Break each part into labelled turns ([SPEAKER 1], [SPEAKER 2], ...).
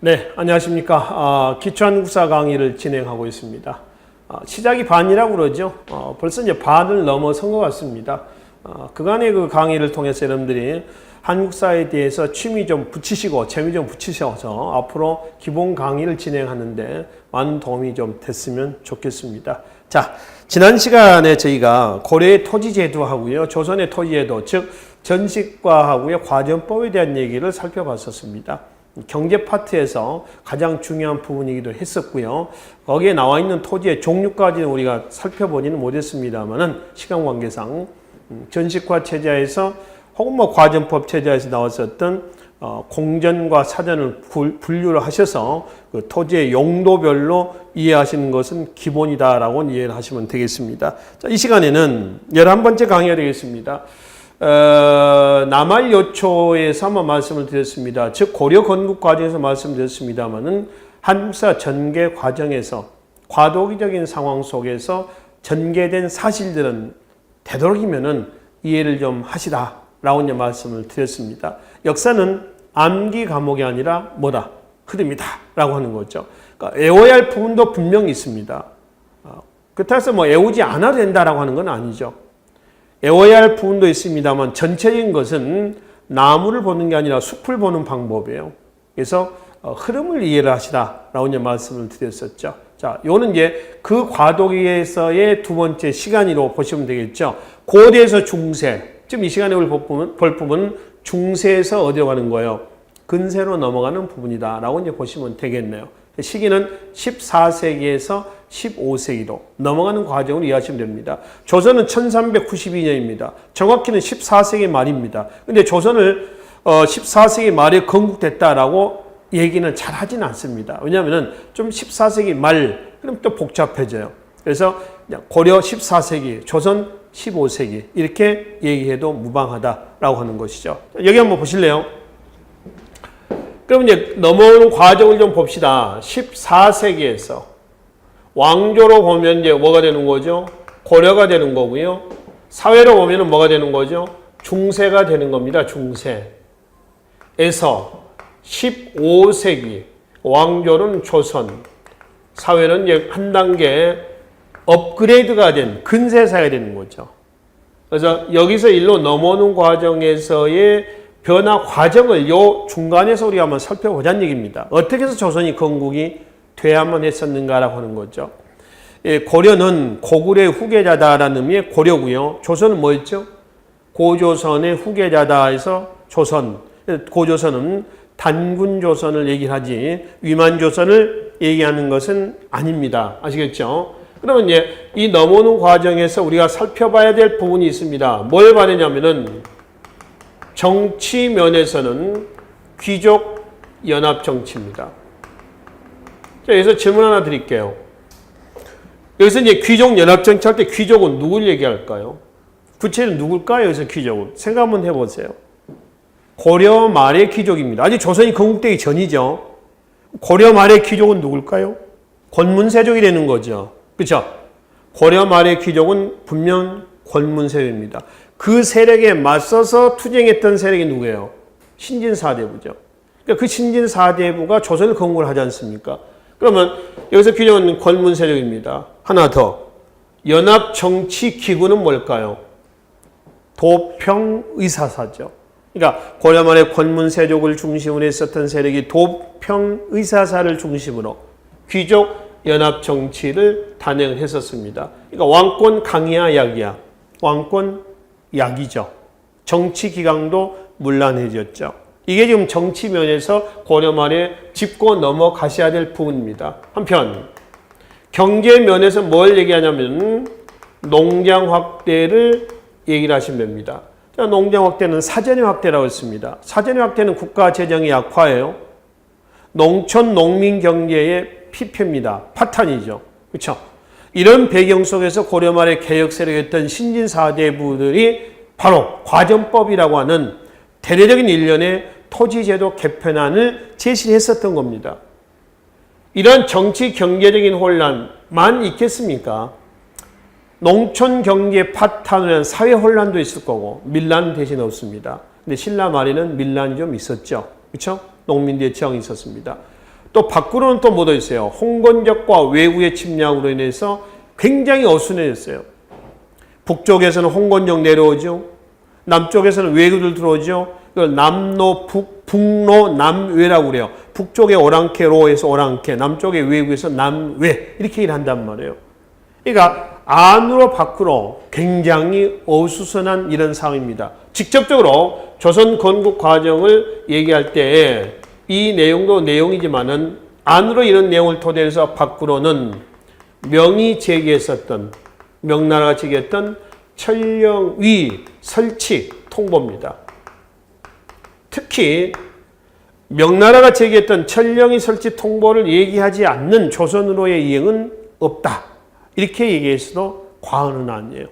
[SPEAKER 1] 네, 안녕하십니까. 기초한국사 강의를 진행하고 있습니다. 시작이 반이라고 그러죠. 벌써 이제 반을 넘어선 것 같습니다. 그간의 그 강의를 통해서 여러분들이 한국사에 대해서 취미 좀 붙이시고 재미 좀 붙이셔서 앞으로 기본 강의를 진행하는데 많은 도움이 좀 됐으면 좋겠습니다. 자, 지난 시간에 저희가 고려의 토지제도하고요, 조선의 토지제도, 즉 전식과하고요, 과전법에 대한 얘기를 살펴봤었습니다. 경제 파트에서 가장 중요한 부분이기도 했었고요. 거기에 나와 있는 토지의 종류까지는 우리가 살펴보지는 못했습니다만은 시간 관계상 전식과 체제에서 혹은 과전법 체제에서 나왔었던 공전과 사전을 분류를 하셔서 그 토지의 용도별로 이해하시는 것은 기본이다라고 이해를 하시면 되겠습니다. 자, 이 시간에는 11번째 강의가 되겠습니다. 남할요초에서 한번 말씀을 드렸습니다. 즉 고려 건국 과정에서 말씀드렸습니다만은 한국사 전개 과정에서 과도기적인 상황 속에서 전개된 사실들은 되도록이면은 이해를 좀 하시라라고 이제 말씀을 드렸습니다. 역사는 암기 과목이 아니라 뭐다? 흐름이다라고 하는 거죠. 그러니까 외워야 할 부분도 분명히 있습니다. 그렇다고 해서 외우지 않아도 된다라고 하는 건 아니죠. 외워야 할 부분도 있습니다만 전체적인 것은 나무를 보는 게 아니라 숲을 보는 방법이에요. 그래서 흐름을 이해를 하시라라고 이제 말씀을 드렸었죠. 자, 요는 이제 그 과도기에서의 두 번째 시간으로 보시면 되겠죠. 고대에서 중세, 지금 이 시간에 우리 볼 부분은 중세에서 어디로 가는 거예요? 근세로 넘어가는 부분이다라고 이제 보시면 되겠네요. 시기는 14세기에서 15세기로 넘어가는 과정으로 이해하시면 됩니다. 조선은 1392년입니다. 정확히는 14세기 말입니다. 근데 조선을 14세기 말에 건국됐다라고 얘기는 잘 하진 않습니다. 왜냐하면 좀 14세기 말, 그럼 또 복잡해져요. 그래서 고려 14세기, 조선 15세기 이렇게 얘기해도 무방하다라고 하는 것이죠. 여기 한번 보실래요? 그럼 이제 넘어오는 과정을 좀 봅시다. 14세기에서 왕조로 보면 이제 뭐가 되는 거죠? 고려가 되는 거고요. 사회로 보면 뭐가 되는 거죠? 중세가 되는 겁니다. 중세에서 15세기 왕조는 조선, 사회는 이제 한 단계 업그레이드가 된 근세사회가 되는 거죠. 그래서 여기서 일로 넘어오는 과정에서의 변화 과정을 요 중간에서 우리가 한번 살펴보자는 얘기입니다. 어떻게 해서 조선이 건국이 돼야만 했었는가라고 하는 거죠. 고려는 고구려의 후계자다라는 의미의 고려고요. 조선은 뭐였죠? 고조선의 후계자다 해서 조선. 고조선은 단군조선을 얘기하지 위만조선을 얘기하는 것은 아닙니다. 아시겠죠? 그러면 이제 이 넘어오는 과정에서 우리가 살펴봐야 될 부분이 있습니다. 뭘 말하냐면은 정치 면에서는 귀족 연합 정치입니다. 자, 여기서 질문 하나 드릴게요. 여기서 이제 귀족 연합 정치 할 때 귀족은 누굴 얘기할까요? 구체적으로 누굴까요? 여기서 귀족은 생각 한번 해보세요. 고려 말의 귀족입니다. 아직 조선이 건국되기 전이죠. 고려 말의 귀족은 누굴까요? 권문세족이 되는 거죠. 그렇죠? 고려 말의 귀족은 분명 권문세족입니다. 그 세력에 맞서서 투쟁했던 세력이 누구예요? 신진사대부죠. 그러니까 그 신진사대부가 조선을 건국을 하지 않습니까? 그러면 여기서 귀족은 권문세족입니다. 하나 더. 연합정치기구는 뭘까요? 도평의사사죠. 그러니까 고려 말의 권문세족을 중심으로 했었던 세력이 도평의사사를 중심으로 귀족 연합정치를 단행을 했었습니다. 그러니까 왕권 강이야 약이야? 왕권 약이죠. 정치기강도 문란해졌죠. 이게 지금 정치면에서 고려 말에 짚고 넘어가셔야 될 부분입니다. 한편 경제면에서 뭘 얘기하냐면 농장 확대를 얘기를 하시면 됩니다. 자, 농장 확대는 사전의 확대라고 했습니다. 사전의 확대는 국가 재정의 약화예요. 농촌 농민 경제의 피폐입니다. 파탄이죠. 그렇죠? 이런 배경 속에서 고려 말의 개혁 세력이었던 신진사대부들이 바로 과전법이라고 하는 대대적인 일련의 토지제도 개편안을 제시했었던 겁니다. 이런 정치 경제적인 혼란만 있겠습니까? 농촌 경제 파탄을 한 사회 혼란도 있을 거고 밀란 대신 없습니다. 근데 신라 말에는 밀란이 좀 있었죠. 그렇죠? 농민들의 저항이 있었습니다. 또 밖으로는 또 묻어 있어요. 홍건적과 외구의 침략으로 인해서 굉장히 어순해졌어요. 북쪽에서는 홍건적 내려오죠. 남쪽에서는 외구들 들어오죠. 이걸 남로, 북로, 남외라고 그래요. 북쪽에 오랑캐로에서 오랑캐, 남쪽에 외구에서 남외 이렇게 일한단 말이에요. 그러니까 안으로 밖으로 굉장히 어수선한 이런 상황입니다. 직접적으로 조선 건국 과정을 얘기할 때 이 내용도 내용이지만은 안으로 이런 내용을 토대로 해서 밖으로는 명이 제기했었던 명나라가 제기했던 천령위 설치 통보입니다. 특히 명나라가 제기했던 천령위 설치 통보를 얘기하지 않는 조선으로의 이행은 없다. 이렇게 얘기해서도 과언은 아니에요.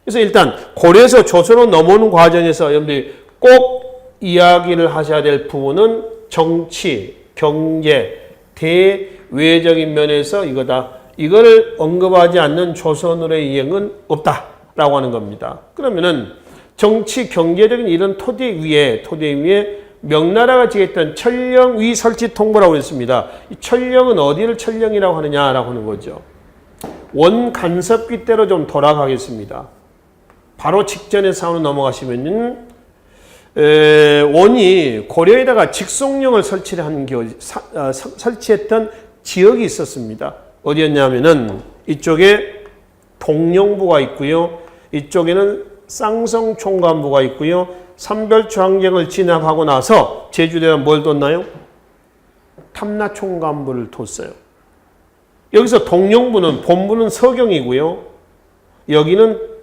[SPEAKER 1] 그래서 일단 고려에서 조선으로 넘어오는 과정에서 여러분들이 꼭 이야기를 하셔야 될 부분은 정치, 경제, 대외적인 면에서 이거다. 이걸 언급하지 않는 조선으로의 이행은 없다라고 하는 겁니다. 그러면은 정치, 경제적인 이런 토대 위에 명나라가 제기했던 천령위 설치 통보라고 했습니다. 이 천령은 어디를 천령이라고 하느냐라고 하는 거죠. 원간섭기 때로 좀 돌아가겠습니다. 바로 직전의 상황으로 넘어가시면은 원이 고려에다가 직송령을 설치했던 지역이 있었습니다. 어디였냐면은 이쪽에 동령부가 있고요. 이쪽에는 쌍성총관부가 있고요. 삼별초항쟁을 진압하고 나서 제주도에 뭘 뒀나요? 탐라총관부를 뒀어요. 여기서 동령부는 본부는 서경이고요. 여기는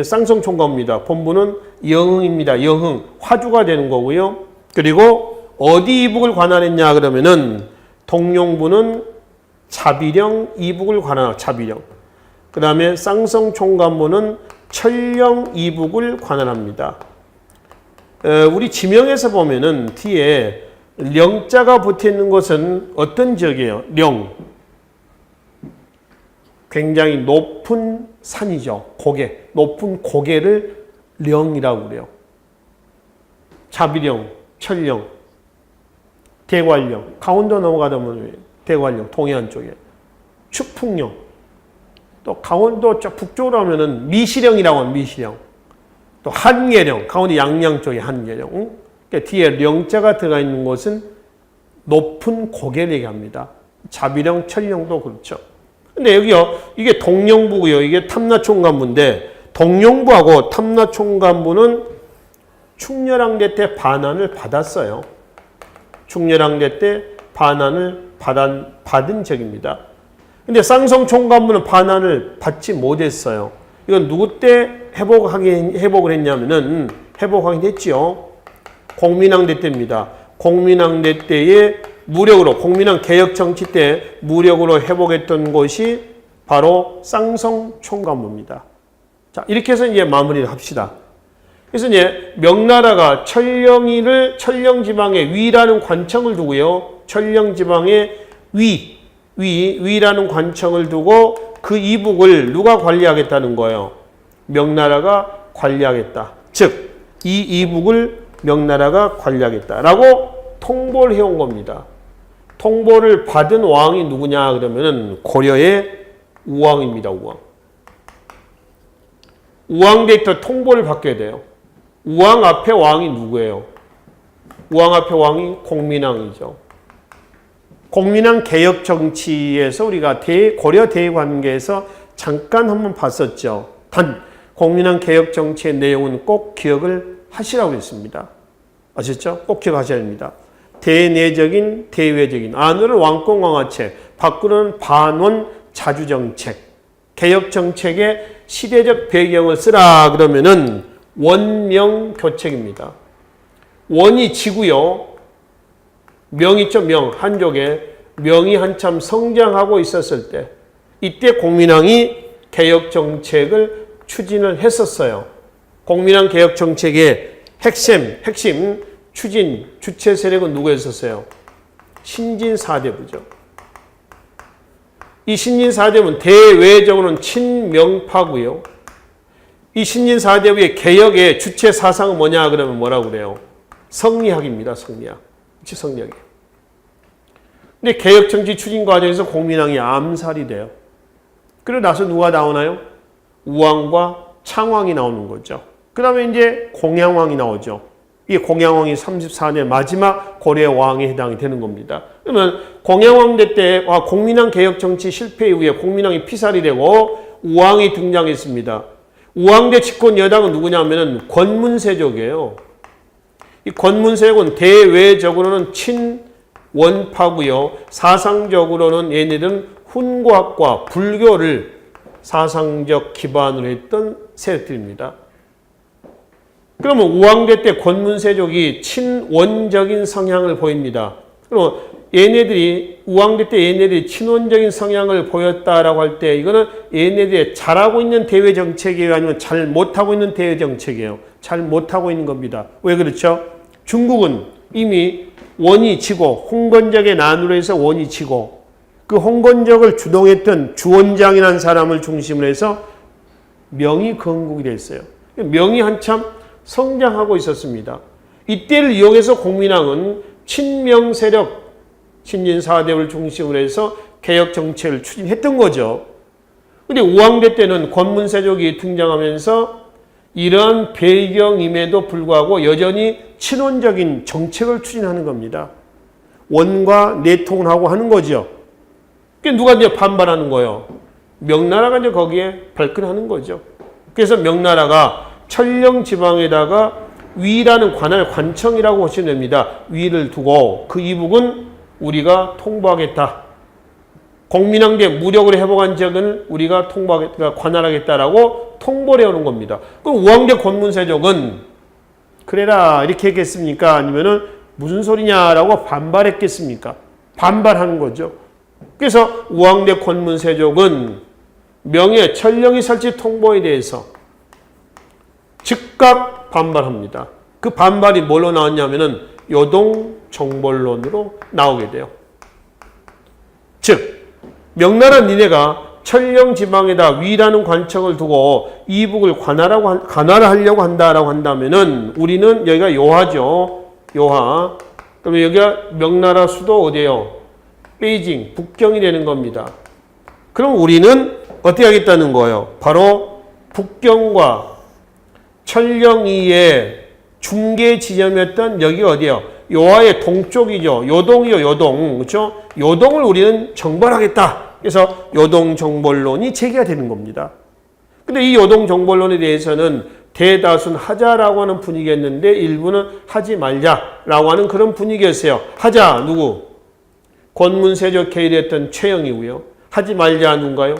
[SPEAKER 1] 쌍성총관부입니다. 본부는 영흥입니다. 영흥 화주가 되는 거고요. 그리고 어디 이북을 관할했냐 그러면은 동령부는 자비령 이북을 관할 자비령. 그 다음에 쌍성총관부는 천령 이북을 관할합니다. 우리 지명에서 보면은 뒤에 령자가 붙어 있는 것은 어떤 지역이에요? 령. 굉장히 높은 산이죠. 고개. 높은 고개를 령이라고 그래요. 자비령, 천령, 대관령. 강원도 넘어가다 보면 대관령, 동해안 쪽에. 축풍령. 또 강원도 북쪽으로 하면은 미시령이라고 하는 미시령. 또 한계령, 강원도 양양 쪽에 한계령. 그러니까 뒤에 령자가 들어가 있는 곳은 높은 고개를 얘기합니다. 자비령, 천령도 그렇죠. 근데 여기요, 이게 동령부고요. 이게 탐라총관부인데, 동령부하고 탐라총관부는 충렬항대 때 반환을 받았어요. 충렬항대 때 반환을 받은 적입니다. 근데 쌍성총관부는 반환을 받지 못했어요. 이건 누구 때 회복을 했냐면은, 회복하긴 했지요. 공민왕대 때입니다. 공민왕대 때에 무력으로, 공민왕 개혁 정치 때 무력으로 회복했던 것이 바로 쌍성총관부입니다. 자, 이렇게 해서 이제 마무리를 합시다. 그래서 이제 명나라가 천령지방에 위라는 관청을 두고요. 천령지방에 위라는 관청을 두고 그 이북을 누가 관리하겠다는 거예요? 명나라가 관리하겠다. 즉, 이 이북을 명나라가 관리하겠다라고 통보를 해온 겁니다. 통보를 받은 왕이 누구냐 그러면은 고려의 우왕입니다. 우왕. 우왕대부터 통보를 받게 돼요. 우왕 앞에 왕이 누구예요? 우왕 앞에 왕이 공민왕이죠. 공민왕 개혁 정치에서 우리가 고려 대관계에서 잠깐 한번 봤었죠. 단 공민왕 개혁 정치의 내용은 꼭 기억을 하시라고 했습니다. 아셨죠? 꼭 기억하셔야 됩니다. 대내적인, 대외적인, 안으로는 왕公왕하책, 밖으로는 반원 자주정책, 개혁정책의 시대적 배경을 쓰라 그러면은 원명교책입니다. 원이 지고요. 명 있죠? 명. 한족에 명이 한참 성장하고 있었을 때 이때 공민왕이 개혁정책을 추진을 했었어요. 공민왕 개혁정책의 핵심 추진, 주체 세력은 누구였었어요? 신진사대부죠. 이 신진사대부는 대외적으로는 친명파고요. 이 신진사대부의 개혁의 주체 사상은 뭐냐 그러면 뭐라고 그래요? 성리학입니다. 성리학. 성리학이에요. 근데 개혁정치 추진 과정에서 공민왕이 암살이 돼요. 그러고 나서 누가 나오나요? 우왕과 창왕이 나오는 거죠. 그 다음에 이제 공양왕이 나오죠. 이 공양왕이 34년 마지막 고려 왕에 해당이 되는 겁니다. 그러면 공양왕 때 공민왕 개혁정치 실패 이후에 공민왕이 피살이 되고 우왕이 등장했습니다. 우왕대 집권 여당은 누구냐면은 권문세족이에요. 이 권문세족은 대외적으로는 친원파고요. 사상적으로는 얘네들은 훈과학과 불교를 사상적 기반으로 했던 세력들입니다. 그러면 우왕대 때 권문세족이 친원적인 성향을 보입니다. 그럼 우왕대 때 얘네들이 친원적인 성향을 보였다라고 할 때 이거는 얘네들이 잘하고 있는 대외 정책이에요? 아니면 잘 못하고 있는 대외 정책이에요? 잘 못하고 있는 겁니다. 왜 그렇죠? 중국은 이미 원이 지고 홍건적의 난으로 해서 원이 지고 그 홍건적을 주동했던 주원장이라는 사람을 중심으로 해서 명이 건국이 됐어요. 명이 한참 성장하고 있었습니다. 이때를 이용해서 공민왕은 친명 세력 신진사대를 중심으로 해서 개혁 정책을 추진했던 거죠. 그런데 우왕대 때는 권문세족이 등장하면서 이러한 배경임에도 불구하고 여전히 친원적인 정책을 추진하는 겁니다. 원과 내통을 하고 하는 거죠. 누가 이제 반발하는 거예요? 명나라가 이제 거기에 발끈하는 거죠. 그래서 명나라가 천령 지방에다가 위라는 관할 관청이라고 보시면 됩니다. 위를 두고 그 이북은 우리가 통보하겠다. 공민왕대 무력으로 회복한 지역은 우리가 통보하겠다, 관할하겠다라고 통보를 해오는 겁니다. 그럼 우왕대 권문세족은 그래라 이렇게 했겠습니까? 아니면은 무슨 소리냐라고 반발했겠습니까? 반발하는 거죠. 그래서 우왕대 권문세족은 명예 천령이 설치 통보에 대해서 즉각 반발합니다. 그 반발이 뭘로 나왔냐면은 요동정벌론으로 나오게 돼요. 즉 명나라 니네가 천령 지방에다 위라는 관청을 두고 이북을 관할하려고 한다라고 한다면은 우리는 여기가 요하죠. 요하. 그러면 여기가 명나라 수도 어디예요? 베이징, 북경이 되는 겁니다. 그럼 우리는 어떻게 하겠다는 거예요? 바로 북경과 천령이의 중계 지점이었던 여기가 어디예요? 요하의 동쪽이죠. 요동이요, 요동. 그렇죠? 요동을 우리는 정벌하겠다. 그래서 요동정벌론이 제기가 되는 겁니다. 근데 이 요동정벌론에 대해서는 대다수는 하자라고 하는 분위기였는데 일부는 하지 말자라고 하는 그런 분위기였어요. 하자 누구? 권문세족 계열이었던 최영이고요. 하지 말자 누군가요?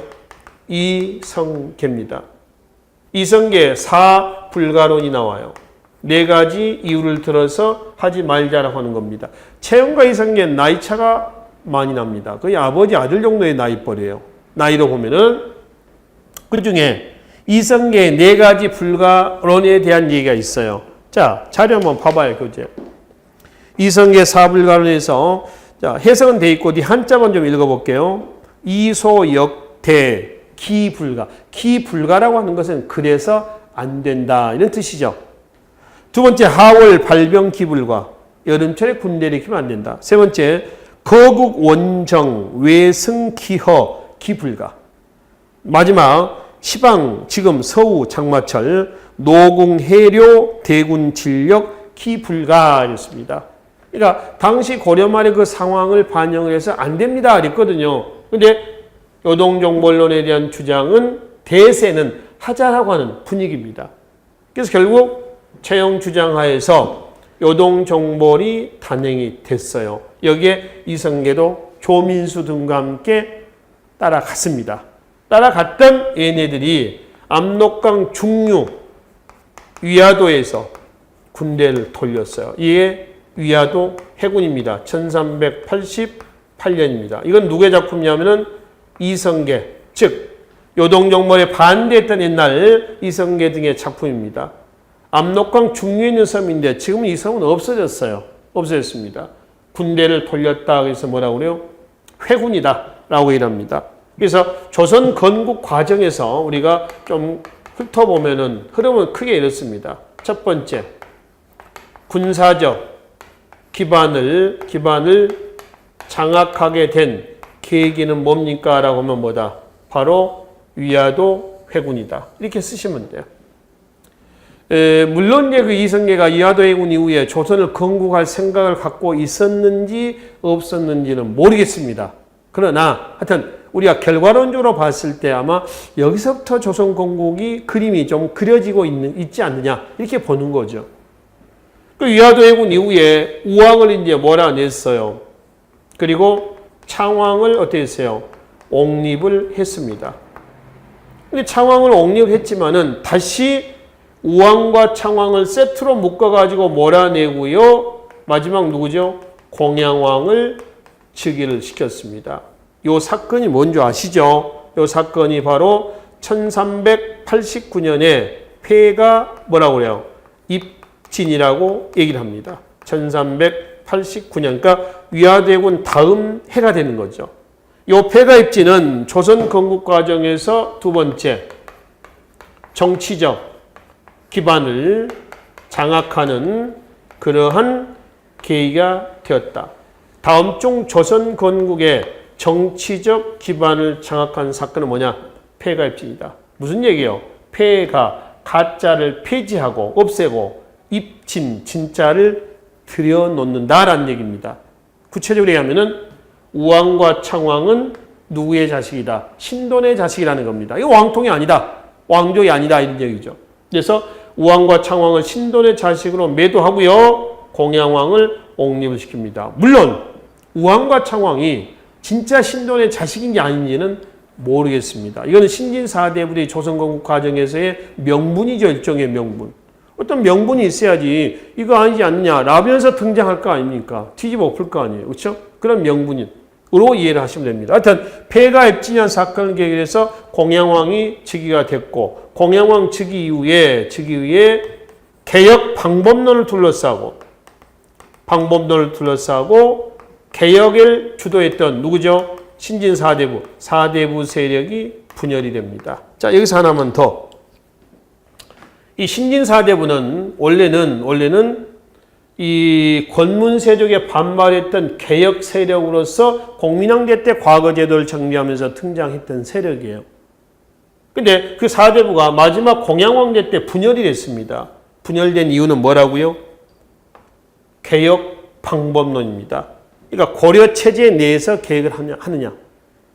[SPEAKER 1] 이성계입니다. 이성계 사불가론이 나와요. 네 가지 이유를 들어서 하지 말자라고 하는 겁니다. 최영과 이성계는 나이 차가 많이 납니다. 거의 아버지 아들 정도의 나이뻘이에요. 나이로 보면은 그 중에 이성계의 네 가지 불가론에 대한 얘기가 있어요. 자, 자료 한번 봐봐요, 교재. 이성계 사불가론에서 자, 해석은 돼 있고, 한자만 좀 읽어볼게요. 이소역대 기불가. 기불가라고 하는 것은 그래서 안 된다. 이런 뜻이죠. 두 번째, 하월 발병 기불가. 여름철에 군대를 일으키면 안 된다. 세 번째, 거국 원정 외승 기허 기불가. 마지막, 시방 지금 서우 장마철 노궁 해료 대군 진력 기불가였습니다. 그러니까 당시 고려 말의 그 상황을 반영을 해서 안 됩니다 그랬거든요. 근데 요동정벌론에 대한 주장은 대세는 하자라고 하는 분위기입니다. 그래서 결국 최영 주장하에서 요동정벌이 단행이 됐어요. 여기에 이성계도 조민수 등과 함께 따라갔습니다. 따라갔던 얘네들이 압록강 중류 위화도에서 군대를 돌렸어요. 이게 위화도 해군입니다. 1388년입니다. 이건 누구의 작품이냐면은 이성계, 즉 요동정벌에 반대했던 옛날 이성계 등의 작품입니다. 압록강 중류에 있는 섬인데 지금은 이 섬은 없어졌어요. 없어졌습니다. 군대를 돌렸다 그래서 뭐라고 그래요? 회군이다 라고 일합니다. 그래서 조선 건국 과정에서 우리가 좀 훑어보면은 흐름은 크게 이렇습니다. 첫 번째, 군사적 기반을 장악하게 된 계기는 뭡니까? 라고 하면 뭐다? 바로 위화도 회군이다. 이렇게 쓰시면 돼요. 물론 이제 그 이성계가 위화도 회군 이후에 조선을 건국할 생각을 갖고 있었는지 없었는지는 모르겠습니다. 그러나 하여튼 우리가 결과론적으로 봤을 때 아마 여기서부터 조선 건국이 그림이 좀 그려지고 있지 않느냐 이렇게 보는 거죠. 그 위화도 회군 이후에 우왕을 이제 몰아냈어요. 그리고 창왕을 어떻게 했어요? 옹립을 했습니다. 근데 창왕을 옹립했지만은 다시 우왕과 창왕을 세트로 묶어가지고 몰아내고요. 마지막 누구죠? 공양왕을 즉위를 시켰습니다. 요 사건이 뭔지 아시죠? 요 사건이 바로 1389년에 폐가 뭐라고 그래요? 입진이라고 얘기를 합니다. 1389년, 그러니까 위화대군 다음 해가 되는 거죠. 요 폐가 입진은 조선 건국 과정에서 두 번째 정치적 기반을 장악하는 그러한 계기가 되었다. 다음 중 조선 건국의 정치적 기반을 장악한 사건은 뭐냐? 폐가 입진이다. 무슨 얘기예요? 폐가 가짜를 폐지하고 없애고 입진 진짜를 들여놓는다라는 얘기입니다. 구체적으로 얘기하면은 우왕과 창왕은 누구의 자식이다? 신돈의 자식이라는 겁니다. 이거 왕통이 아니다. 왕족이 아니다. 이런 얘기죠. 그래서 우왕과 창왕을 신돈의 자식으로 매도하고요. 공양왕을 옹립을 시킵니다. 물론 우왕과 창왕이 진짜 신돈의 자식인지 아닌지는 모르겠습니다. 이거는 신진사대부의 조선건국 과정에서의 명분이죠. 일종의 명분. 어떤 명분이 있어야지 이거 아니지 않느냐 라면서 등장할 거 아닙니까? 뒤집어 엎을 거 아니에요. 그렇죠? 그런 명분으로 이해를 하시면 됩니다. 하여튼 폐가 입진한 사건을 계기해서 공양왕이 즉위가 됐고 공양왕 즉위 이후에 개혁 방법론을 둘러싸고 개혁을 주도했던 누구죠? 신진사대부, 사대부 세력이 분열이 됩니다. 자, 여기서 하나만 더. 이 신진사대부는 원래는 이 권문세족에 반발했던 개혁 세력으로서 공민왕제 때 과거제도를 정비하면서 등장했던 세력이에요. 근데 그 사대부가 마지막 공양왕제 때 분열이 됐습니다. 분열된 이유는 뭐라고요? 개혁 방법론입니다. 그러니까 고려 체제 내에서 개혁을 하느냐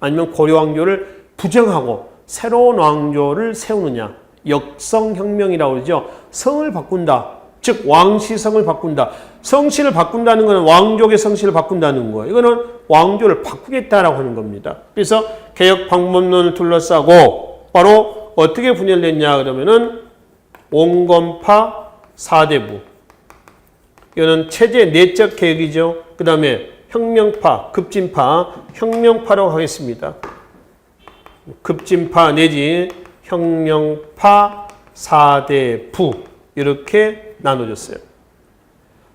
[SPEAKER 1] 아니면 고려 왕조를 부정하고 새로운 왕조를 세우느냐. 역성혁명이라고 그러죠. 성을 바꾼다. 즉 왕시성을 바꾼다. 성씨를 바꾼다는 것은 왕족의 성씨를 바꾼다는 거예요. 이거는 왕조를 바꾸겠다라고 하는 겁니다. 그래서 개혁 방법론을 둘러싸고 바로 어떻게 분열됐냐 그러면은 온건파 사대부. 이거는 체제 내적 개혁이죠. 그 다음에 혁명파, 급진파, 혁명파라고 하겠습니다. 급진파 내지 혁명파 사대부 이렇게 나눠졌어요.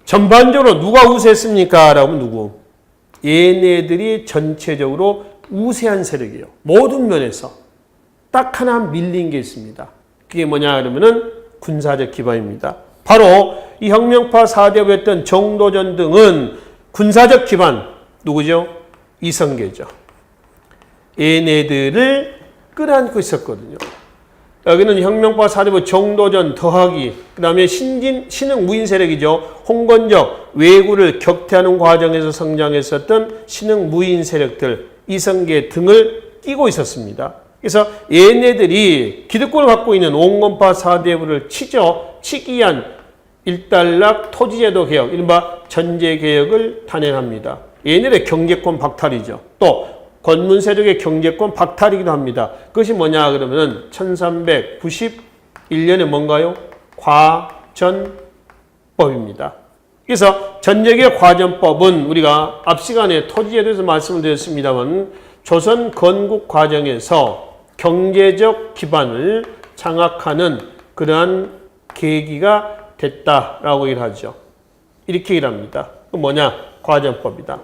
[SPEAKER 1] 전반적으로 누가 우세했습니까? 라고 하면 누구? 얘네들이 전체적으로 우세한 세력이에요. 모든 면에서. 딱 하나 밀린 게 있습니다. 그게 뭐냐 그러면은 군사적 기반입니다. 바로 이 혁명파 사대부였던 정도전 등은 군사적 기반 누구죠? 이성계죠. 얘네들을 끌어안고 있었거든요. 여기는 혁명파 사대부 정도전 더하기 그 다음에 신흥 무인 세력이죠. 홍건적 왜구를 격퇴하는 과정에서 성장했었던 신흥 무인 세력들 이성계 등을 끼고 있었습니다. 그래서 얘네들이 기득권을 갖고 있는 온건파 사대부를 치기 위한 일단락 토지제도 개혁 이른바 전제개혁을 단행합니다. 얘네들의 경제권 박탈이죠. 또 권문세력의 경제권 박탈이기도 합니다. 그것이 뭐냐 그러면 1391년에 뭔가요? 과전법입니다. 그래서 전제개혁 과전법은 우리가 앞 시간에 토지제도에서 말씀을 드렸습니다만 조선 건국 과정에서 경제적 기반을 장악하는 그러한 계기가 됐다라고 얘기를 하죠. 이렇게 얘기를 합니다. 그 뭐냐? 과전법이다.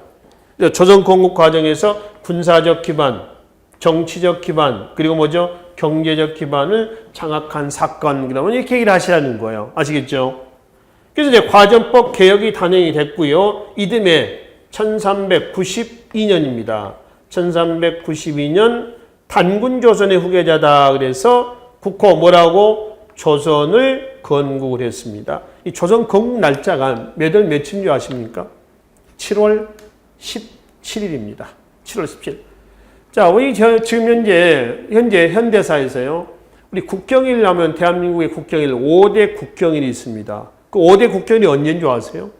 [SPEAKER 1] 조선 건국 과정에서 군사적 기반, 정치적 기반, 그리고 뭐죠? 경제적 기반을 장악한 사건, 그러면 이렇게 얘기를 하시라는 거예요. 아시겠죠? 그래서 이제 과전법 개혁이 단행이 됐고요. 이듬해 1392년입니다. 1392년 단군조선의 후계자다. 그래서 국호 뭐라고? 조선을 건국을 했습니다. 이 조선 건국 날짜가 몇 월 며칠인 줄 아십니까? 7월 17일입니다. 7월 17일. 자, 우리 지금 현재 현대사에서요. 우리 국경일 하면 대한민국의 국경일 5대 국경일이 있습니다. 그 5대 국경일이 언제인 줄 아세요?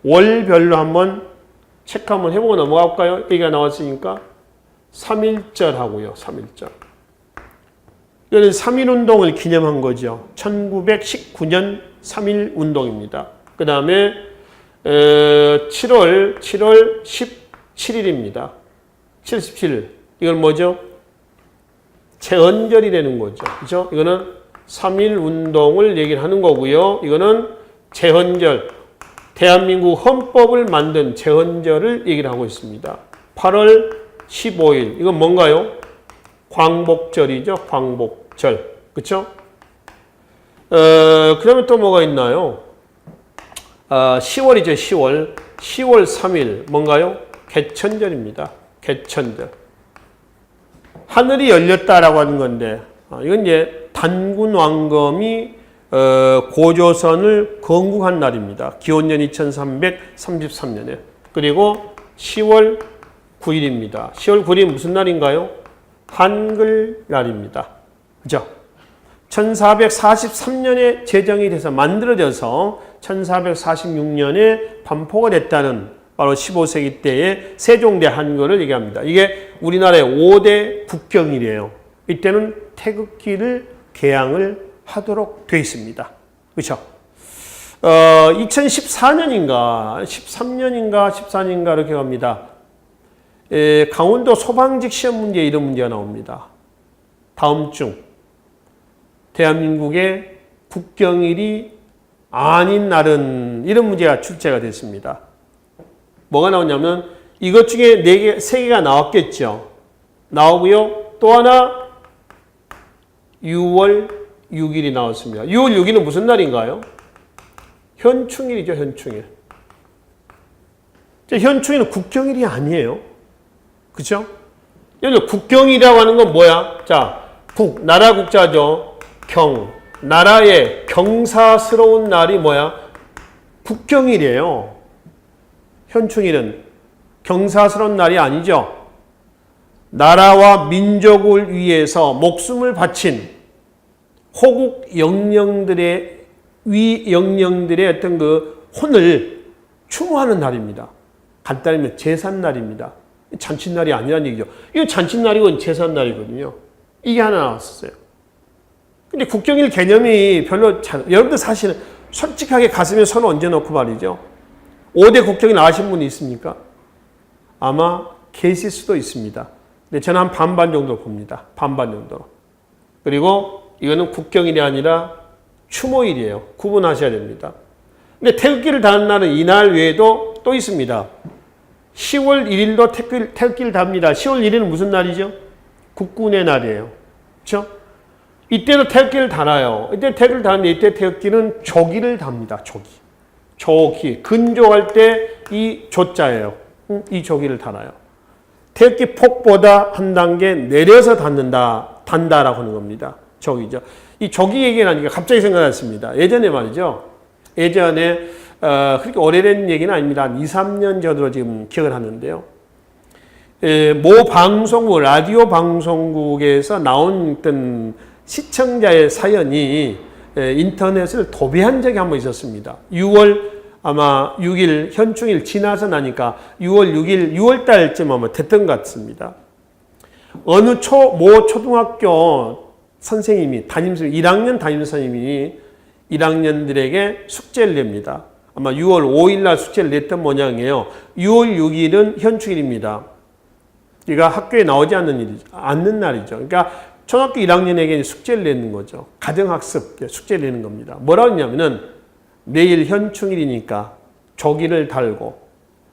[SPEAKER 1] 월별로 한번 체크 한번 해보고 넘어가 볼까요? 얘기가 나왔으니까 3.1절 하고요. 3.1절. 이거는 3.1운동을 기념한 거죠. 1919년 3.1운동입니다. 그 다음에 7월 17일입니다. 77일. 이건 뭐죠? 제헌절이 되는 거죠. 그죠? 이거는 3.1운동을 얘기를 하는 거고요. 이거는 제헌절. 대한민국 헌법을 만든 제헌절을 얘기를 하고 있습니다. 8월 15일. 이건 뭔가요? 광복절이죠. 광복절. 그쵸? 그러면 또 뭐가 있나요? 10월이죠. 10월. 10월 3일. 뭔가요? 개천절입니다. 개천절. 하늘이 열렸다라고 하는 건데, 이건 이제 단군 왕검이 고조선을 건국한 날입니다. 기원년 2333년에. 그리고 10월 9일입니다. 10월 9일이 무슨 날인가요? 한글날입니다. 그죠? 1443년에 제정이 돼서 만들어져서 1446년에 반포가 됐다는 바로 15세기 때의 세종대 한글을 얘기합니다. 이게 우리나라의 5대 국경일이에요. 이때는 태극기를 개양을 하도록 되어 있습니다. 그렇죠? 2014년인가 13년인가 14년인가 이렇게 갑니다. 강원도 소방직 시험 문제 이런 문제가 나옵니다. 다음 중 대한민국의 국경일이 아닌 날은 이런 문제가 출제가 됐습니다. 뭐가 나오냐면 이것 중에 3개가 나왔겠죠. 나오고요. 또 하나 6월 6일이 나왔습니다. 6월 6일은 무슨 날인가요? 현충일이죠. 현충일. 현충일은 국경일이 아니에요. 그렇죠? 여기 국경이라고 하는 건 뭐야? 자, 나라 국자죠. 나라의 경사스러운 날이 뭐야? 국경일이에요. 현충일은 경사스러운 날이 아니죠. 나라와 민족을 위해서 목숨을 바친 호국 영령들의 어떤 그 혼을 추모하는 날입니다. 간단히 말하면 제삿날입니다. 잔칫날이 아니라는 얘기죠. 이건 잔칫날이고 제삿날이거든요. 이게 하나 나왔었어요. 근데 국경일 개념이 별로 여러분들 사실은 솔직하게 가슴에 손 얹어놓고 말이죠. 5대 국경일 아신 분이 있습니까? 아마 계실 수도 있습니다. 근데 저는 한 반반 정도 봅니다. 반반 정도. 그리고 이거는 국경일이 아니라 추모일이에요. 구분하셔야 됩니다. 근데 태극기를 다는 날은 이날 외에도 또 있습니다. 10월 1일도 태극기를 답니다. 10월 1일은 무슨 날이죠? 국군의 날이에요. 그렇죠? 이때도 태극기를 달아요. 이때 태극기를 다는데 이때 태극기는 조기를 답니다. 조기. 근조할 때 이 조자예요. 이 조기를 달아요. 태극기 폭보다 한 단계 내려서 단다라고 하는 겁니다. 조기죠. 이 조기 얘기는 아니니까 갑자기 생각났습니다. 예전에 말이죠. 예전에 그렇게 오래된 얘기는 아닙니다. 한 2, 3년 전으로 지금 기억을 하는데요. 모 방송국, 라디오 방송국에서 나온 어떤 시청자의 사연이 인터넷을 도배한 적이 한번 있었습니다. 6월 아마 6일 현충일 지나서 나니까 6월 6일 6월 달쯤 아마 됐던 것 같습니다. 어느 모 초등학교 선생님이 1학년 담임 선생님이 1학년들에게 숙제를 냅니다. 아마 6월 5일 날 숙제를 냈던 모양이에요. 6월 6일은 현충일입니다. 이가 학교에 나오지 않는 날이죠. 그러니까 초등학교 1학년에게 숙제를 내는 거죠. 가정학습 숙제를 내는 겁니다. 뭐라고 했냐면은 내일 현충일이니까 조기를 달고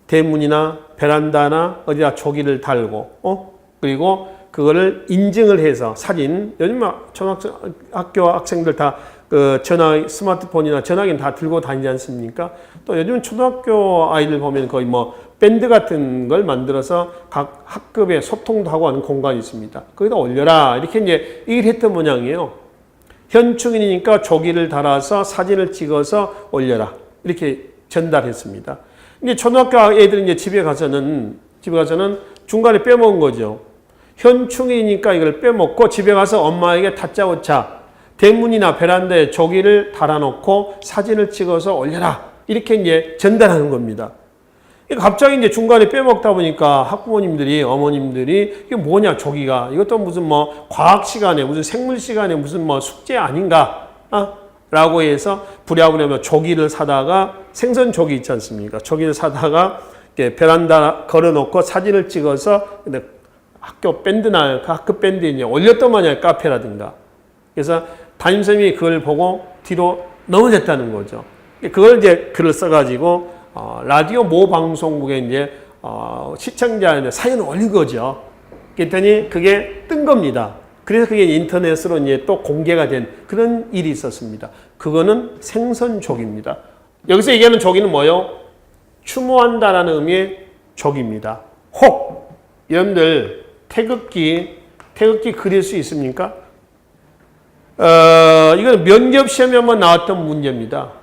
[SPEAKER 1] 대문이나 베란다나 어디다 조기를 달고 그리고 그거를 인증을 해서 사진, 요즘 초등학교 학생들 다 그 스마트폰이나 전화기는 다 들고 다니지 않습니까? 또 요즘 초등학교 아이들 보면 거의 뭐 밴드 같은 걸 만들어서 각 학급에 소통도 하고 하는 공간이 있습니다. 거기다 올려라. 이렇게 이제 얘기를 했던 모양이에요. 현충일이니까 조기를 달아서 사진을 찍어서 올려라. 이렇게 전달했습니다. 근데 초등학교 애들은 이제 집에 가서는 중간에 빼먹은 거죠. 현충일이니까 이걸 빼먹고 집에 가서 엄마에게 다짜고짜 대문이나 베란다에 조기를 달아놓고 사진을 찍어서 올려라. 이렇게 이제 전달하는 겁니다. 갑자기 이제 중간에 빼먹다 보니까 학부모님들이, 어머님들이 이게 뭐냐, 조기가. 이것도 무슨 뭐 과학 시간에, 무슨 생물 시간에 무슨 뭐 숙제 아닌가? 라고 해서 부랴부랴 조기를 사다가 생선 조기 있지 않습니까? 조기를 사다가 베란다 걸어놓고 사진을 찍어서 학교 밴드나 그 학급 밴드에 이제 올렸던 마냥 카페라든가. 그래서 담임선생님이 그걸 보고 뒤로 넘어졌다는 거죠. 그걸 이제 글을 써가지고 라디오 모 방송국에 이제 시청자의 사연을 올린 거죠. 그랬더니 그게 뜬 겁니다. 그래서 그게 인터넷으로 이제 또 공개가 된 그런 일이 있었습니다. 그거는 생선족입니다. 여기서 얘기하는 조기는 뭐요? 추모한다라는 의미의 조기입니다. 혹 여러분들 태극기 그릴 수 있습니까? 이건 면접 시험에 한번 나왔던 문제입니다.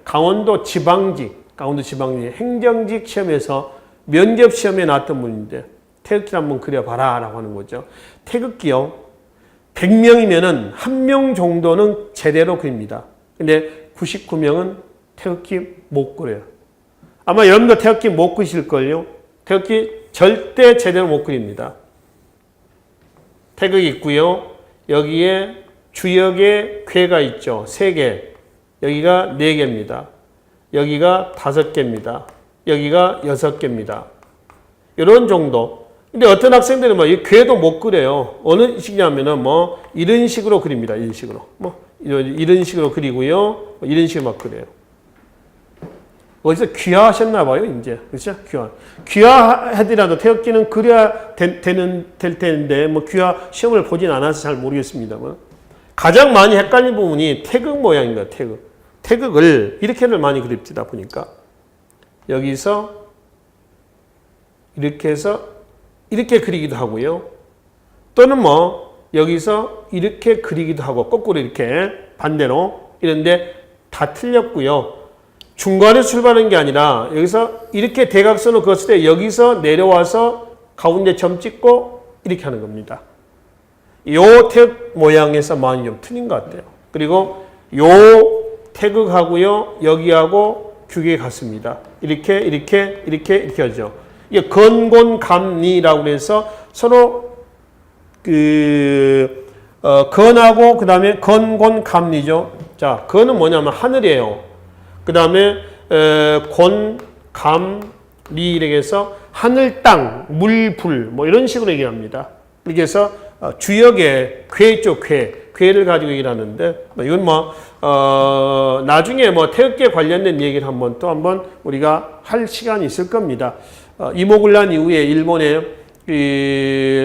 [SPEAKER 1] 강원도 지방직 행정직 시험에서 면접 시험에 나왔던 문제인데 태극기를 한번 그려봐라 라고 하는 거죠. 태극기요. 100명이면은 1명 정도는 제대로 그립니다. 근데 99명은 태극기 못 그려요. 아마 여러분도 태극기 못 그리실걸요? 태극기 절대 제대로 못 그립니다. 태극이 있고요. 여기에 주역에 궤가 있죠. 3개. 여기가 4개입니다. 여기가 5개입니다. 여기가 6개입니다. 이런 정도. 근데 어떤 학생들은 뭐 이 궤도 못 그려요. 어느 식이냐면은 뭐 이런 식으로 그립니다. 이런 식으로. 이런 식으로 그리고요. 이런 식으로 막 그려요. 어디서 귀화하셨나 봐요, 이제. 그렇죠? 귀화하더라도 태극기는 그려야 될 텐데, 뭐 귀화 시험을 보진 않아서 잘 모르겠습니다만. 가장 많이 헷갈린 부분이 태극 모양입니다, 태극을 이렇게를 많이 그립니다, 보니까. 여기서 이렇게 해서 이렇게 그리기도 하고요. 또는 뭐, 여기서 이렇게 그리기도 하고, 거꾸로 이렇게 반대로. 이런데 다 틀렸고요. 중간에 출발하는 게 아니라 여기서 이렇게 대각선을 그었을 때 여기서 내려와서 가운데 점 찍고 이렇게 하는 겁니다. 요 태극 모양에서 많이 좀 틀린 것 같아요. 그리고 요 태극하고요. 여기하고 규격이 같습니다. 이렇게 하죠. 이게 건곤감리라고 해서 서로 건하고 그 다음에 건곤감리죠. 자, 건은 뭐냐면 하늘이에요. 그 다음에 곤, 감, 리 이렇게 해서 하늘, 땅, 물, 불 뭐 이런 식으로 얘기합니다. 이렇게 해서 주역에 궤 있죠. 궤를 가지고 얘기를 하는데 이건 나중에 태극기에 관련된 얘기를 한번 우리가 할 시간이 있을 겁니다. 이모군란 이후에 일본의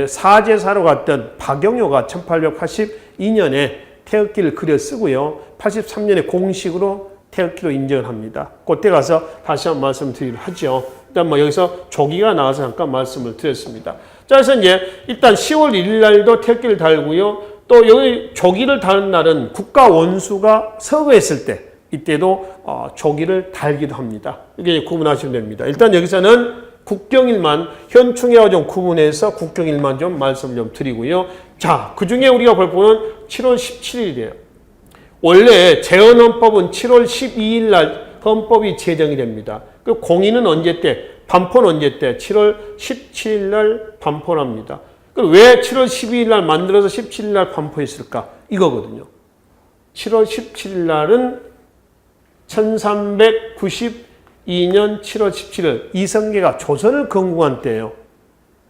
[SPEAKER 1] 사제사로 갔던 박영효가 1882년에 태극기를 그려 쓰고요. 83년에 공식으로 태극기로 인정을 합니다. 그때 가서 다시 한번 말씀드리기로 하죠. 일단 여기서 조기가 나와서 잠깐 말씀을 드렸습니다. 자, 그래서 이제 일단 10월 1일 날도 태극기를 달고요. 또 여기 조기를 다는 날은 국가 원수가 서거했을 때 이때도 조기를 달기도 합니다. 이게 구분하시면 됩니다. 일단 여기서는 국경일만 현충일하고 좀 구분해서 국경일만 좀 말씀을 좀 드리고요. 자, 그 중에 우리가 볼 부분은 7월 17일이에요. 원래 재헌헌법은 7월 12일 날 헌법이 제정이 됩니다. 그 공의는 언제 때? 반포는 언제 때? 7월 17일 날 반포를 합니다. 그럼 왜 7월 12일 날 만들어서 17일 날 반포했을까? 이거거든요. 7월 17일 날은 1392년 7월 17일 이성계가 조선을 건국한 때예요.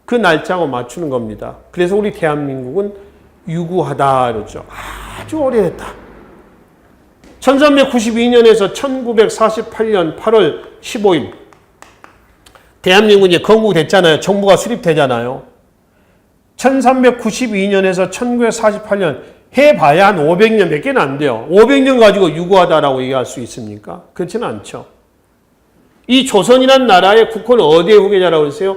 [SPEAKER 1] 그 날짜하고 맞추는 겁니다. 그래서 우리 대한민국은 유구하다 이러죠. 아주 오래됐다. 1392년에서 1948년 8월 15일 대한민국이 건국됐잖아요. 정부가 수립되잖아요. 1392년에서 1948년 해봐야 한 500년 몇 개는 안 돼요. 500년 가지고 유구하다라고 얘기할 수 있습니까? 그렇지는 않죠. 이 조선이란 나라의 국호는 어디의 후계자라고 했어요?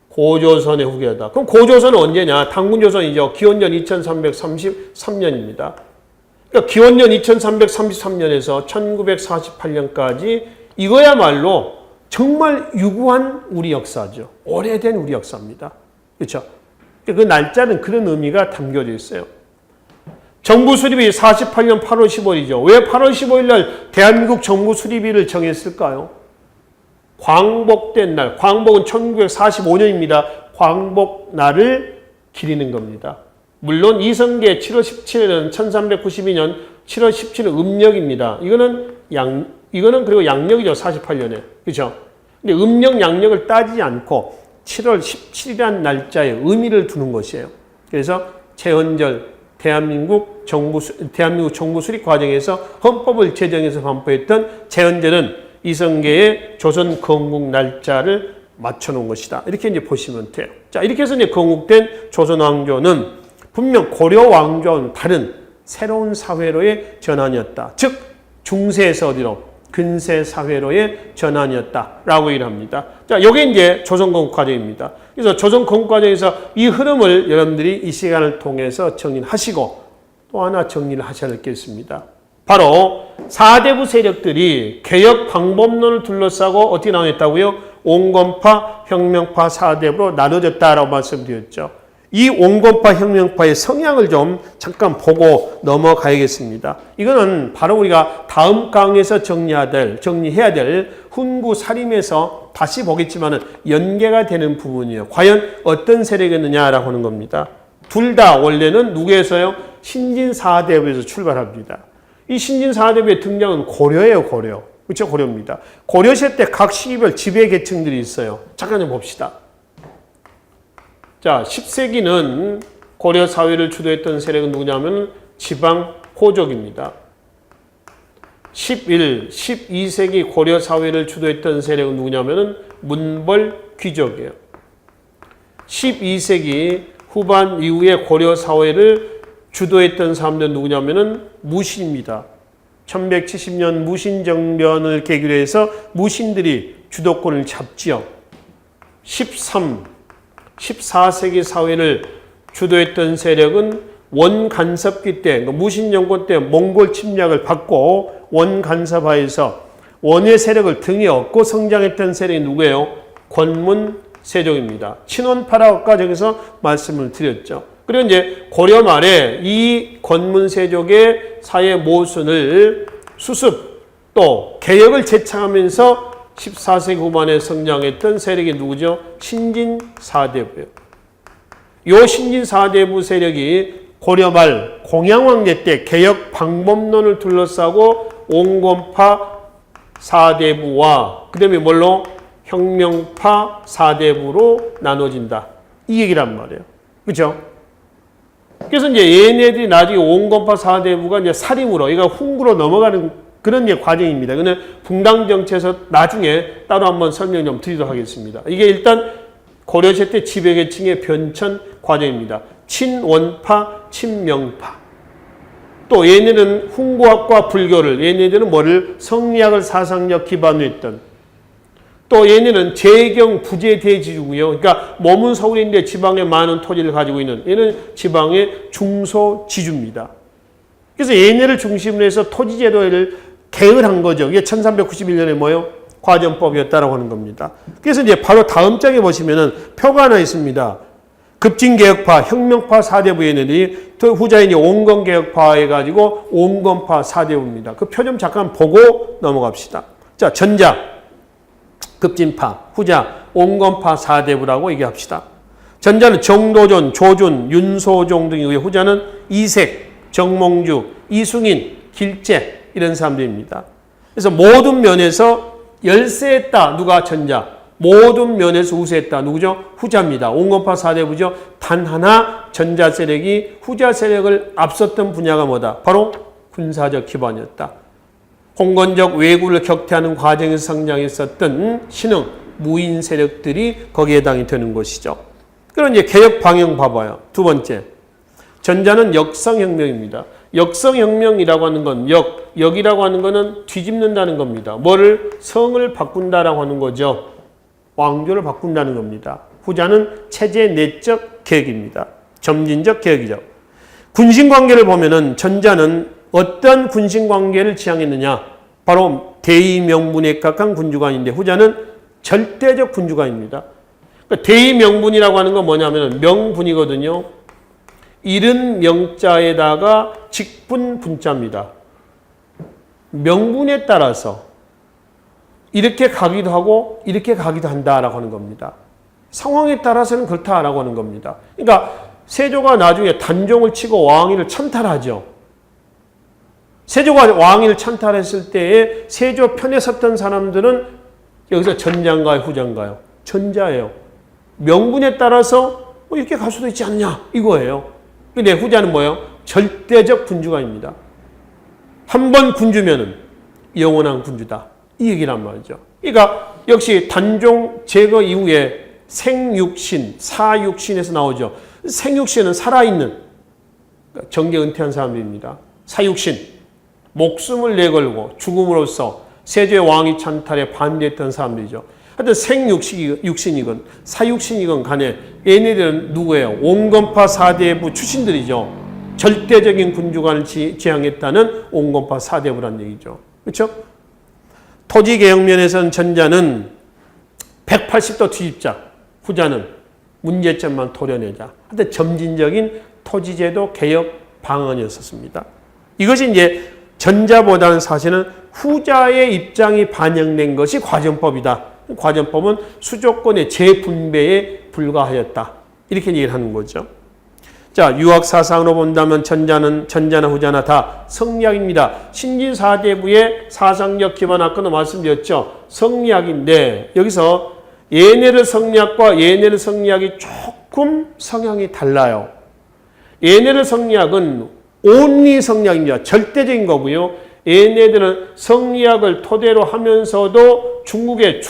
[SPEAKER 1] 고조선의 후계자다. 그럼 고조선은 언제냐? 당군조선이죠. 기원전 2333년입니다. 그러니까 기원전 2333년에서 1948년까지 이거야말로 정말 유구한 우리 역사죠. 오래된 우리 역사입니다. 그렇죠? 그 날짜는 그런 의미가 담겨져 있어요. 정부 수립이 48년 8월 15일이죠. 왜 8월 15일 날 대한민국 정부 수립일을 정했을까요? 광복된 날, 광복은 1945년입니다. 광복날을 기리는 겁니다. 물론 이성계 7월 17일은 1392년 7월 17일 음력입니다. 이거는 그리고 양력이죠. 48년에. 그렇죠? 근데 음력, 양력을 따지지 않고 7월 17일이라는 날짜에 의미를 두는 것이에요. 그래서 제헌절 대한민국 정부 수립 과정에서 헌법을 제정해서 반포했던 제헌절은 이성계의 조선 건국 날짜를 맞춰놓은 것이다. 이렇게 이제 보시면 돼요. 자, 이렇게 해서 이제 건국된 조선 왕조는 분명 고려 왕조와는 다른 새로운 사회로의 전환이었다. 즉, 중세에서 어디로? 근세 사회로의 전환이었다라고 얘기를 합니다. 자, 이게 이제 조선 건국 과정입니다. 그래서 조선 건국 과정에서 이 흐름을 여러분들이 이 시간을 통해서 정리하시고 또 하나 정리를 하셔야 겠습니다. 바로 4대부 세력들이 개혁 방법론을 둘러싸고 어떻게 나눴다고요? 온건파, 혁명파 4대부로 나눠졌다라고 말씀드렸죠. 이 온건파, 혁명파의 성향을 좀 잠깐 보고 넘어가야겠습니다. 이거는 바로 우리가 다음 강의에서 정리해야 될 훈구 사림에서 다시 보겠지만 연계가 되는 부분이에요. 과연 어떤 세력이었느냐라고 하는 겁니다. 둘 다 원래는 누구에서요? 신진 4대부에서 출발합니다. 이 신진 4대부의 등장은 고려예요, 고려. 그렇죠? 고려입니다. 고려시대 때 각 시기별 지배 계층들이 있어요. 잠깐 좀 봅시다. 자, 10세기는 고려 사회를 주도했던 세력은 누구냐면 지방 호족입니다. 12세기 고려 사회를 주도했던 세력은 누구냐면 문벌 귀족이에요. 12세기 후반 이후에 고려 사회를 주도했던 사람들은 누구냐면 무신입니다. 1170년 무신정변을 계기로 해서 무신들이 주도권을 잡지요. 14세기 사회를 주도했던 세력은 원간섭기 때, 무신정권 때 몽골 침략을 받고 원간섭하에서 원의 세력을 등에 업고 성장했던 세력이 누구예요? 권문 세족입니다. 친원파라고 아까 저기서 말씀을 드렸죠. 그리고 이제 고려 말에 이 권문 세족의 사회 모순을 수습 또 개혁을 제창하면서 14세기 후반에 성장했던 세력이 누구죠? 신진 4대부예요. 이 신진 4대부 세력이 고려 말 공양왕제 때 개혁 방법론을 둘러싸고 온건파 4대부와 그 다음에 뭘로? 혁명파 4대부로 나눠진다. 이 얘기란 말이에요. 그렇죠? 그래서 이제 얘네들이 나중에 온건파 4대부가 이제 사림으로, 그러니까 훈구로 넘어가는 그런 이제 과정입니다. 그는 붕당 정치에서 나중에 따로 한번 설명 좀 드리도록 하겠습니다. 이게 일단 고려시대 때 지배계층의 변천 과정입니다. 친원파, 친명파. 또 얘네는 훈구학과 불교를, 얘네들은 뭐를? 성리학을 사상적 기반으로 했던. 또 얘네는 재경 부재 대지주고요. 그러니까 몸은 서울인데 지방에 많은 토지를 가지고 있는 얘는 지방의 중소지주입니다. 그래서 얘네를 중심으로 해서 토지제도를 개헌을 한 거죠. 이게 1391년에 뭐요? 과전법이었다라고 하는 겁니다. 그래서 이제 바로 다음 장에 보시면은 표가 하나 있습니다. 급진개혁파, 혁명파 4대부 얘네들이 후자인 온건개혁파 해가지고 온건파 4대부입니다. 그 표 좀 잠깐 보고 넘어갑시다. 자, 전자. 급진파, 후자, 온건파 4대부라고 얘기합시다. 전자는 정도전, 조준, 윤소종 등이고요. 후자는 이색, 정몽주, 이승인, 길재 이런 사람들입니다. 그래서 모든 면에서 열세했다. 누가? 전자. 모든 면에서 우세했다. 누구죠? 후자입니다. 온건파 4대부죠. 단 하나 전자 세력이 후자 세력을 앞섰던 분야가 뭐다? 바로 군사적 기반이었다. 홍건적 왜구를 격퇴하는 과정에서 성장했었던 신흥, 무인 세력들이 거기에 해당이 되는 것이죠. 그럼 이제 개혁 방향 봐봐요. 두 번째. 전자는 역성혁명입니다. 역성혁명이라고 하는 건 역이라고 하는 거는 뒤집는다는 겁니다. 뭐를? 성을 바꾼다라고 하는 거죠. 왕조를 바꾼다는 겁니다. 후자는 체제 내적 개혁입니다. 점진적 개혁이죠. 군신관계를 보면은 전자는 어떤 군신관계를 지향했느냐? 바로 대의명분에 각한 군주관인데 후자는 절대적 군주관입니다. 그러니까 대의명분이라고 하는 건 뭐냐면 명분이거든요. 이른 명자에다가 직분 분자입니다. 명분에 따라서 이렇게 가기도 하고 이렇게 가기도 한다라고 하는 겁니다. 상황에 따라서는 그렇다라고 하는 겁니다. 그러니까 세조가 나중에 단종을 치고 왕위를 찬탈하죠. 세조가 왕위를 찬탈했을 때에 세조 편에 섰던 사람들은 여기서 전자인가요, 후자인가요? 전자예요. 명분에 따라서 이렇게 갈 수도 있지 않냐 이거예요. 근데 후자는 뭐예요? 절대적 군주관입니다. 한 번 군주면은 영원한 군주다. 이 얘기란 말이죠. 그러니까 역시 단종 제거 이후에 생육신, 사육신에서 나오죠. 생육신은 살아있는 정계 은퇴한 사람들입니다. 사육신, 목숨을 내걸고 죽음으로써 세조의 왕위 찬탈에 반대했던 사람들이죠. 하여튼 생육신이건 사육신이건 간에 얘네들은 누구예요? 온건파 4대부 출신들이죠. 절대적인 군주관을 지향했다는 온건파 4대부란 얘기죠. 그렇죠? 토지개혁 면에서는 전자는 180도 뒤집자, 후자는 문제점만 토려내자. 하여튼 점진적인 토지제도 개혁 방안이었습니다. 이것이 이제 전자보다는 사실은 후자의 입장이 반영된 것이 과정법이다. 과정법은 수조건의 재분배에 불과하였다. 이렇게 얘기를 하는 거죠. 자, 유학사상으로 본다면 전자나 후자나 다 성리학입니다. 신진사대부의 사상적 기반 아까도 말씀드렸죠. 성리학인데 여기서 얘네를 성리학과 얘네를 성리학이 조금 성향이 달라요. 얘네를 성리학은 온리 성리학입니다. 절대적인 거고요. 얘네들은 성리학을 토대로 하면서도 중국의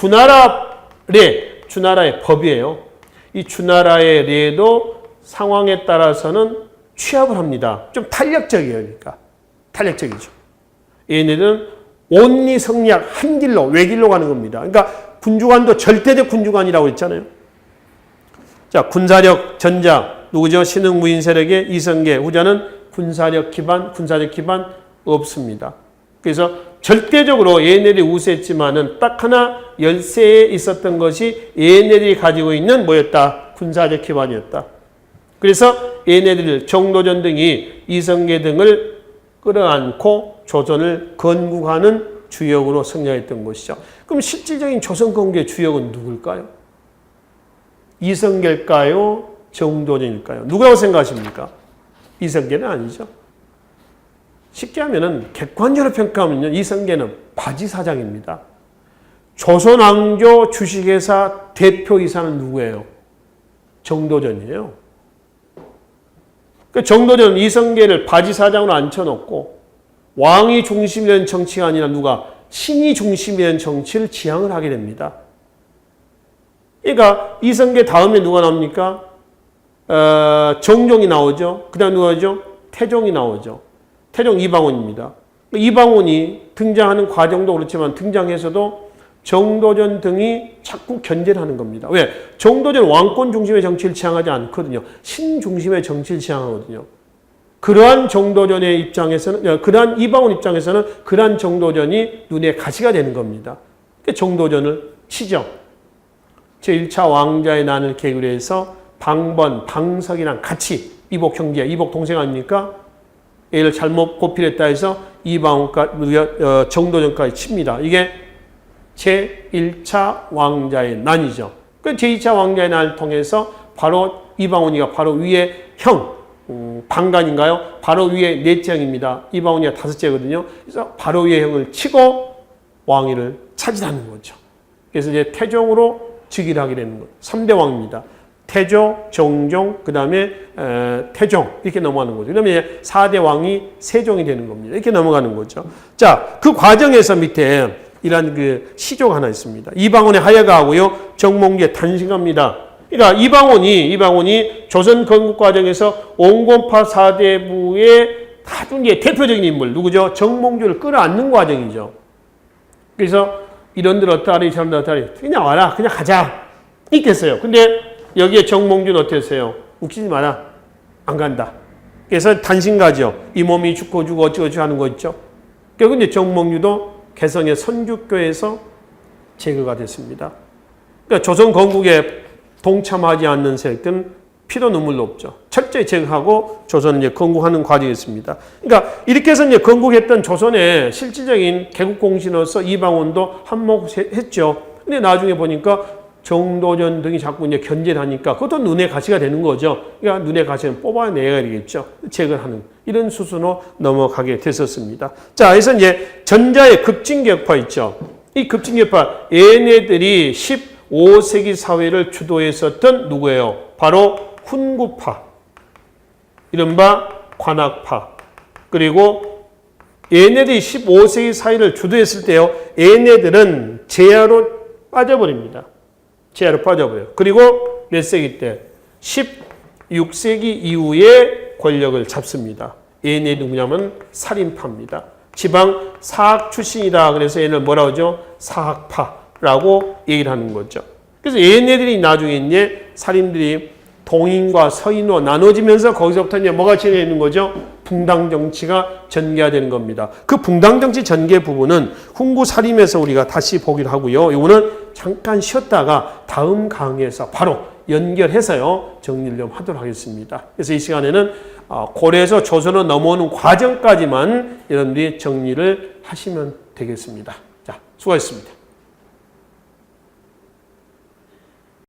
[SPEAKER 1] 주나라의 법이에요. 이 주나라의 레도 상황에 따라서는 취합을 합니다. 좀 탄력적이에요. 그러니까 탄력적이죠. 얘네들은 온리 성리학 한 길로 외길로 가는 겁니다. 그러니까 군주관도 절대적 군주관이라고 했잖아요. 자, 군사력 전자 누구죠? 신흥 무인 세력의 이성계 후자는 군사적 기반 없습니다. 그래서 절대적으로 얘네들이 우세했지만은 딱 하나 열세에 있었던 것이 얘네들이 가지고 있는 뭐였다? 군사적 기반이었다. 그래서 얘네들 정도전 등이 이성계 등을 끌어안고 조선을 건국하는 주역으로 성장했던 것이죠. 그럼 실질적인 조선 건국의 주역은 누굴까요? 이성계일까요? 정도전일까요? 누구라고 생각하십니까? 이성계는 아니죠. 쉽게 하면은 객관적으로 평가하면요. 이성계는 바지사장입니다. 조선왕조 주식회사 대표이사는 누구예요? 정도전이에요. 그 정도전은 이성계를 바지사장으로 앉혀놓고 왕이 중심이 되는 정치가 아니라 누가 신이 중심이 되는 정치를 지향을 하게 됩니다. 그러니까 이성계 다음에 누가 나옵니까? 정종이 나오죠. 그 다음 누가죠? 태종이 나오죠. 태종 이방원입니다. 이방원이 등장하는 과정도 그렇지만 등장해서도 정도전 등이 자꾸 견제를 하는 겁니다. 왜? 정도전 왕권 중심의 정치를 지향하지 않거든요. 신 중심의 정치를 지향하거든요. 그러한 정도전의 입장에서는, 그러한 이방원 입장에서는 그러한 정도전이 눈에 가시가 되는 겁니다. 정도전을 치죠. 제1차 왕자의 난을 계기로 해서 방번, 방석이랑 같이 이복 형제, 이복 동생 아닙니까? 얘를 잘못 고필했다 해서 이방원까지, 정도전까지 칩니다. 이게 제1차 왕자의 난이죠. 그 제2차 왕자의 난을 통해서 바로 이방원이가 바로 위에 형, 방간인가요? 바로 위에 넷째 형입니다. 이방원이가 다섯째거든요. 그래서 바로 위에 형을 치고 왕위를 차지하는 거죠. 그래서 이제 태종으로 즉위를 하게 되는 거예요. 3대 왕입니다. 태조, 정종, 그 다음에 태종 이렇게 넘어가는 거죠. 그다음에 4대 왕이 세종이 되는 겁니다. 이렇게 넘어가는 거죠. 자, 그 과정에서 밑에 이런 그 시조가 하나 있습니다. 이방원의 하여가 하고요. 정몽주의 탄신갑니다. 그러니까 이방원이 조선 건국 과정에서 온건파 4대부의 아주 이제 대표적인 인물 누구죠? 정몽주를 끌어안는 과정이죠. 그래서 이런들 어떠하리 저런들 어떠하리 그냥 와라 그냥 가자 있겠어요. 근데 여기에 정몽주는 어땠어요? 웃기지 마라 안 간다. 그래서 단신가죠. 이 몸이 죽고 어쩌고저쩌고 하는 거 있죠. 결국 이제 정몽주도 개성의 선주교에서 제거가 됐습니다. 그러니까 조선 건국에 동참하지 않는 세력들은 피도 눈물도 없죠. 철저히 제거하고 조선을 이제 건국하는 과정이었습니다. 그러니까 이렇게 해서 이제 건국했던 조선의 실질적인 개국 공신으로서 이방원도 한몫했죠. 근데 나중에 보니까 정도전 등이 자꾸 이제 견제를 하니까 그것도 눈에 가시가 되는 거죠. 그러니까 눈에 가시는 뽑아내야 되겠죠. 제거하는 이런 수순으로 넘어가게 됐었습니다. 자, 그래서 이제 전자의 급진격파 있죠. 이 급진격파 얘네들이 15세기 사회를 주도했었던 누구예요? 바로 훈구파, 이른바 관악파. 그리고 얘네들이 15세기 사회를 주도했을 때요. 얘네들은 제야로 빠져버립니다. 제야로 빠져버려요. 그리고 몇 세기 때? 16세기 이후에 권력을 잡습니다. 얘네 누구냐면 살인파입니다. 지방 사학 출신이다. 그래서 얘를 뭐라고 하죠? 사학파라고 얘기를 하는 거죠. 그래서 얘네들이 나중에 이제 살인들이 동인과 서인으로 나눠지면서 거기서부터 이제 뭐가 진행되는 거죠? 붕당 정치가 전개되는 겁니다. 그 붕당 정치 전개 부분은 훈구 살림에서 우리가 다시 보기로 하고요. 이거는 잠깐 쉬었다가 다음 강의에서 바로 연결해서요 정리를 좀 하도록 하겠습니다. 그래서 이 시간에는 고려에서 조선으로 넘어오는 과정까지만 여러분들이 정리를 하시면 되겠습니다. 자, 수고하셨습니다.